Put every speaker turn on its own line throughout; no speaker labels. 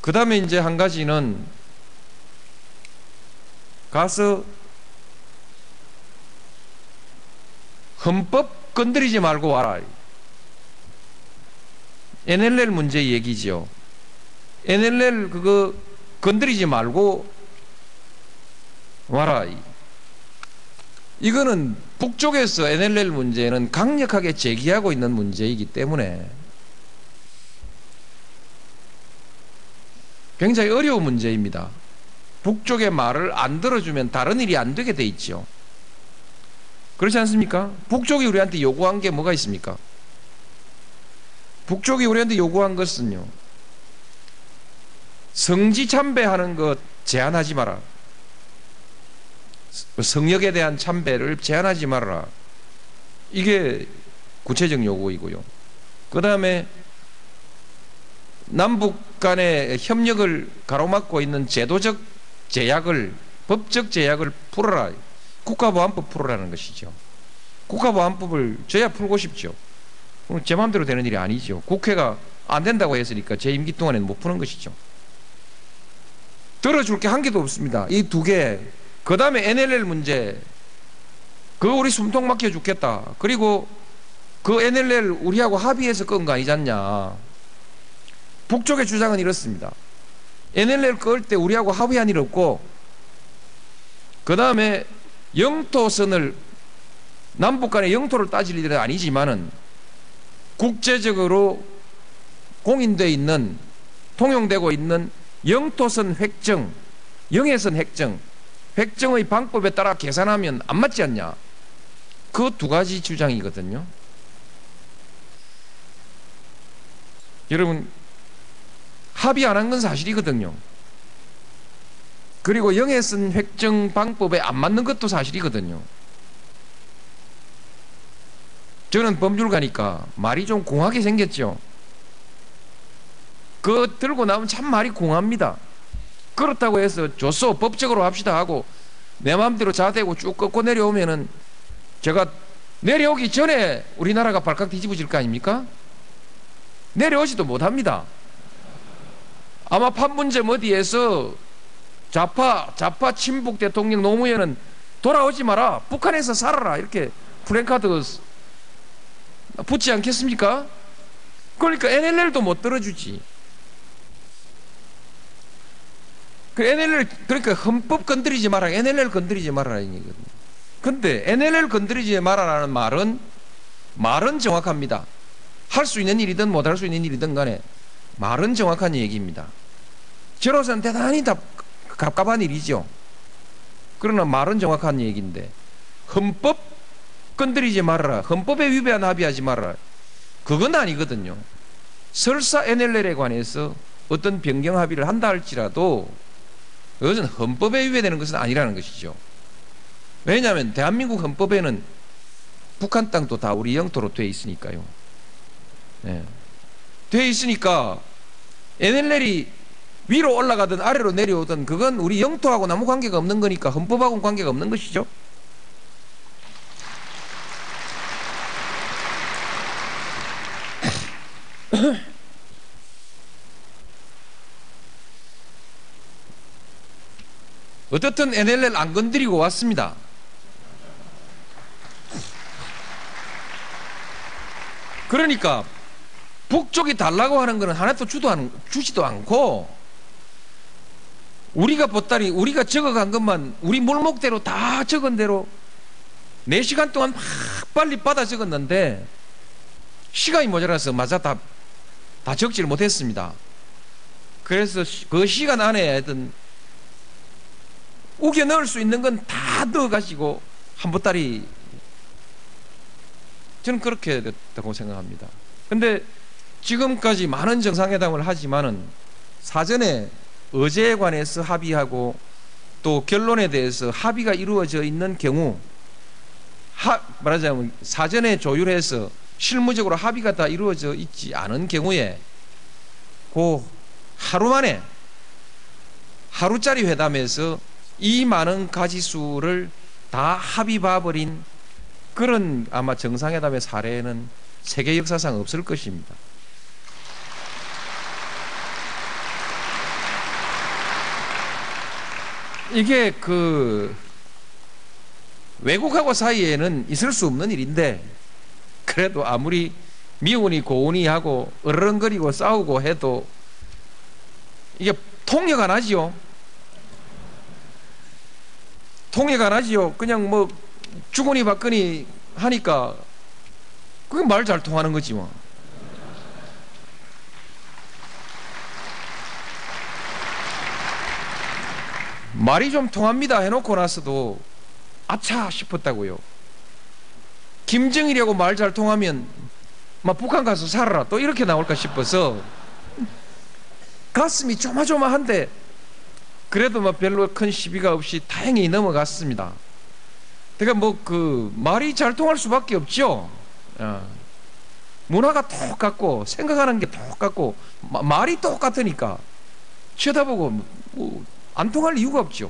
그 다음에 이제 한 가지는 가서 헌법 건드리지 말고 와라. NLL 문제 얘기죠. NLL 그거 건드리지 말고 와라. 이거는 북쪽에서 NLL 문제는 강력하게 제기하고 있는 문제이기 때문에 굉장히 어려운 문제입니다. 북쪽의 말을 안 들어주면 다른 일이 안 되게 돼 있죠. 그렇지 않습니까? 북쪽이 우리한테 요구한 게 뭐가 있습니까? 북쪽이 우리한테 요구한 것은요, 성지 참배하는 것 제한하지 마라. 성역에 대한 참배를 제한하지 말아라. 이게 구체적 요구이고요. 그 다음에 남북 간의 협력을 가로막고 있는 제도적 제약을, 법적 제약을 풀어라. 국가보안법 풀어라는 것이죠. 국가보안법을 저야 풀고 싶죠. 제 마음대로 되는 일이 아니죠. 국회가 안 된다고 했으니까 제 임기 동안에는 못 푸는 것이죠. 들어줄 게 한 개도 없습니다. 이 두 개. 그 다음에 NLL 문제. 그거 우리 숨통 막혀 죽겠다. 그리고 그 NLL 우리하고 합의해서 끈 거 아니잖냐. 북쪽의 주장은 이렇습니다. NLL 끌 때 우리하고 합의한 일 없고, 그 다음에 영토선을, 남북 간의 영토를 따질 일은 아니지만은 국제적으로 공인되어 있는, 통용되고 있는 영토선 획정, 영해선 획정의 방법에 따라 계산하면 안 맞지 않냐. 그 두 가지 주장이거든요. 여러분, 합의 안 한 건 사실이거든요. 그리고 영해선 획정 방법에 안 맞는 것도 사실이거든요. 저는 법률가니까 말이 좀 공하게 생겼죠. 그거 들고 나오면 참 말이 공합니다. 그렇다고 해서 좋소, 법적으로 합시다 하고 내 마음대로 자대고 쭉 꺾고 내려오면은 제가 내려오기 전에 우리나라가 발칵 뒤집어질 거 아닙니까? 내려오지도 못합니다. 아마 판문점 어디에서 좌파 친북 대통령 노무현은 돌아오지 마라, 북한에서 살아라, 이렇게 플랜카드 붙지 않겠습니까? 그러니까 NLL도 못 들어주지. 그 NLL, 그러니까 헌법 건드리지 마라, NLL 건드리지 마라라는 얘기거든요. 근데 NLL 건드리지 마라라는 말은 정확합니다. 할 수 있는 일이든 못 할 수 있는 일이든 간에 말은 정확한 얘기입니다. 저로서는 대단히 갑갑한 일이죠. 그러나 말은 정확한 얘기인데, 헌법 건드리지 말아라, 헌법에 위배한 합의하지 말아라, 그건 아니거든요. 설사 NLL에 관해서 어떤 변경 합의를 한다 할지라도 그것은 헌법에 위배되는 것은 아니라는 것이죠. 왜냐하면 대한민국 헌법에는 북한 땅도 다 우리 영토로 돼 있으니까요. 네. 돼 있으니까 NLL이 위로 올라가든 아래로 내려오든 그건 우리 영토하고는 아무 관계가 없는 거니까 헌법하고는 관계가 없는 것이죠. 어떻든 NLL 안 건드리고 왔습니다. 그러니까 북쪽이 달라고 하는 것은 하나도 주지도 않고, 우리가 보따리, 우리가 적어간 것만 우리 물목대로 다 적은 대로 4시간 동안 막 빨리 받아 적었는데 시간이 모자라서 맞아 다 적지를 못했습니다. 그래서 그 시간 안에 하여튼 우겨 넣을 수 있는 건 다 넣어가지고 한 보따리, 저는 그렇게 됐다고 생각합니다. 근데 지금까지 많은 정상회담을 하지만은 사전에 의제에 관해서 합의하고 또 결론에 대해서 합의가 이루어져 있는 경우, 말하자면 사전에 조율해서 실무적으로 합의가 다 이루어져 있지 않은 경우에 그 하루 만에, 하루짜리 회담에서 이 많은 가지수를 다 합의 봐버린 그런 아마 정상회담의 사례는 세계 역사상 없을 것입니다. 이게 그 외국하고 사이에는 있을 수 없는 일인데, 그래도 아무리 미운이 고운이 하고 어르렁거리고 싸우고 해도 이게 통역 안 하지요. 통역 안 하지요. 그냥 뭐 주거니 받거니 하니까 그게 말 잘 통하는 거지 뭐. 말이 좀 통합니다 해놓고 나서도 아차 싶었다고요. 김정일이하고 말 잘 통하면 막 북한 가서 살아라 또 이렇게 나올까 싶어서 가슴이 조마조마한데 그래도 뭐 별로 큰 시비가 없이 다행히 넘어갔습니다. 그러니까 뭐 그 말이 잘 통할 수밖에 없죠. 문화가 똑같고 생각하는 게 똑같고 말이 똑같으니까 쳐다보고 뭐 안 통할 이유가 없죠.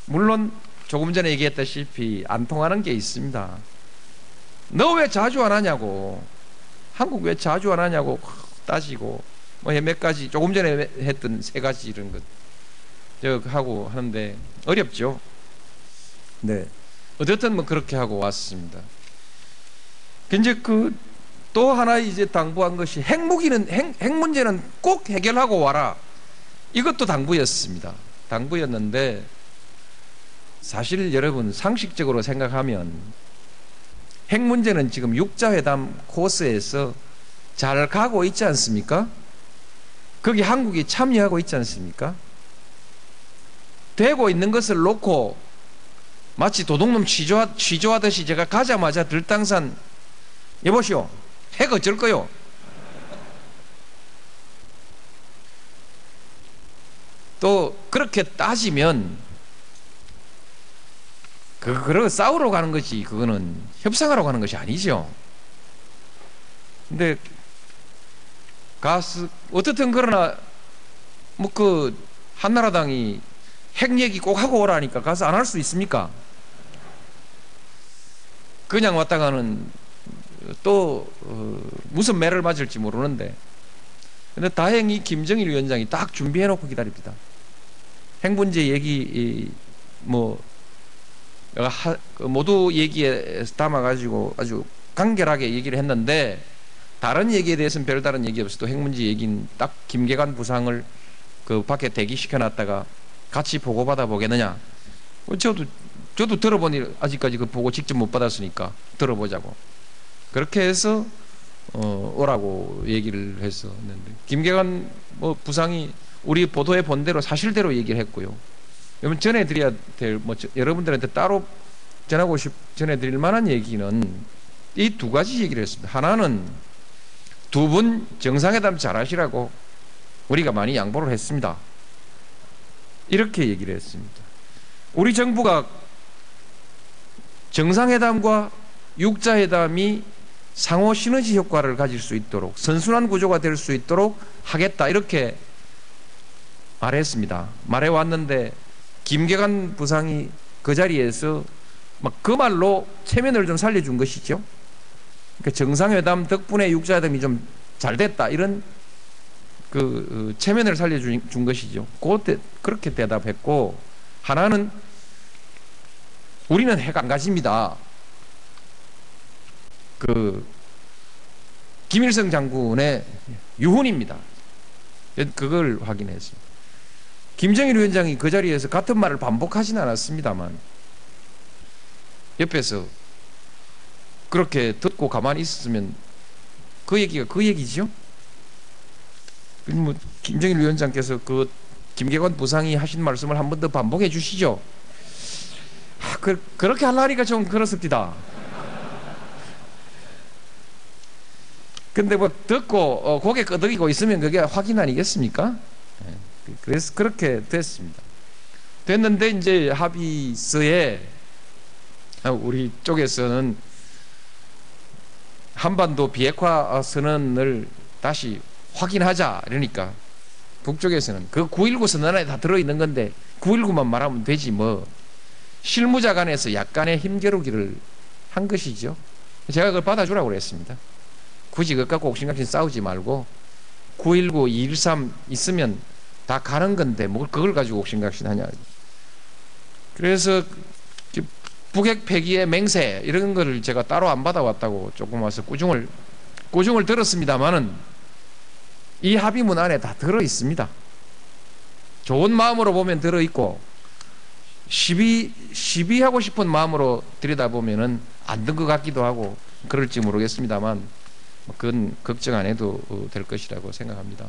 물론 조금 전에 얘기했다시피 안 통하는 게 있습니다. 너 왜 자주 안 하냐고, 한국 왜 자주 안 하냐고 따지고 뭐 몇 가지 조금 전에 했던 세 가지 이런 것 저 하고 하는데 어렵죠. 네, 어쨌든 뭐 그렇게 하고 왔습니다. 이제 그 또 하나 이제 당부한 것이 핵 문제는 꼭 해결하고 와라. 이것도 당부였습니다. 당부였는데 사실 여러분 상식적으로 생각하면 핵 문제는 지금 육자회담 코스에서 잘 가고 있지 않습니까? 거기 한국이 참여하고 있지 않습니까? 되고 있는 것을 놓고 마치 도둑놈 취조하듯이 제가 가자마자 들당산 여보시오 핵 어쩔 거요? 또 그렇게 따지면 그거 싸우러 가는 거지 그거는 협상하러 가는 것이 아니죠. 근데 가스 어떻든 그러나 뭐 그 한나라당이 핵 얘기 꼭 하고 오라니까 가서 안 할 수 있습니까? 그냥 왔다가는 또 무슨 매를 맞을지 모르는데, 근데 다행히 김정일 위원장이 딱 준비해놓고 기다립니다. 핵 문제 얘기 뭐 모두 얘기에 담아가지고 아주 간결하게 얘기를 했는데 다른 얘기에 대해서는 별다른 얘기 없어도 핵 문제 얘기는 딱 김계관 부상을 그 밖에 대기시켜놨다가 같이 보고받아 보겠느냐. 저도 들어보니 아직까지 그 보고 직접 못 받았으니까 들어보자고 그렇게 해서 오라고 얘기를 했었는데, 김계관 뭐 부상이 우리 보도에 본 대로 사실대로 얘기를 했고요. 여러분 전해드려야 될 뭐 여러분들한테 따로 전해드릴 만한 얘기는 이 두 가지 얘기를 했습니다. 하나는 두 분 정상회담 잘하시라고 우리가 많이 양보를 했습니다. 이렇게 얘기를 했습니다. 우리 정부가 정상회담과 육자회담이 상호 시너지 효과를 가질 수 있도록 선순환 구조가 될 수 있도록 하겠다 이렇게 말했습니다. 말해왔는데 김계관 부상이 그 자리에서 막 그 말로 체면을 좀 살려준 것이죠. 그러니까 정상회담 덕분에 육자회담이 좀 잘 됐다 이런 그 체면을 살려준 것이죠. 그렇게 대답했고, 하나는 우리는 핵 안 가집니다. 그 김일성 장군의 유훈입니다. 그걸 확인했습니다. 김정일 위원장이 그 자리에서 같은 말을 반복하지는 않았습니다만 옆에서 그렇게 듣고 가만히 있었으면 그 얘기가 그 얘기죠. 뭐 김정일 위원장께서 그 김계관 부상이 하신 말씀을 한 번 더 반복해 주시죠. 그렇게 하려니까 좀 그렇습니다. 근데 뭐 듣고 고개 끄덕이고 있으면 그게 확인 아니겠습니까? 그래서 그렇게 됐습니다. 됐는데 이제 합의서에 우리 쪽에서는 한반도 비핵화 선언을 다시 확인하자 이러니까 북쪽에서는 그 9.19 선언 안에 다 들어있는 건데 9.19만 말하면 되지 뭐, 실무자 간에서 약간의 힘겨루기를 한 것이죠. 제가 그걸 받아주라고 그랬습니다. 굳이 그것 갖고 옥신각신 싸우지 말고 9.19, 2.13 있으면 다 가는 건데 뭘 그걸 가지고 옥신각신하냐. 그래서 북핵 폐기의 맹세 이런 거를 제가 따로 안 받아왔다고 조금 와서 꾸중을 들었습니다만은 이 합의문 안에 다 들어 있습니다. 좋은 마음으로 보면 들어 있고 시비하고 싶은 마음으로 들여다보면은 안 든 것 같기도 하고 그럴지 모르겠습니다만 그건 걱정 안 해도 될 것이라고 생각합니다.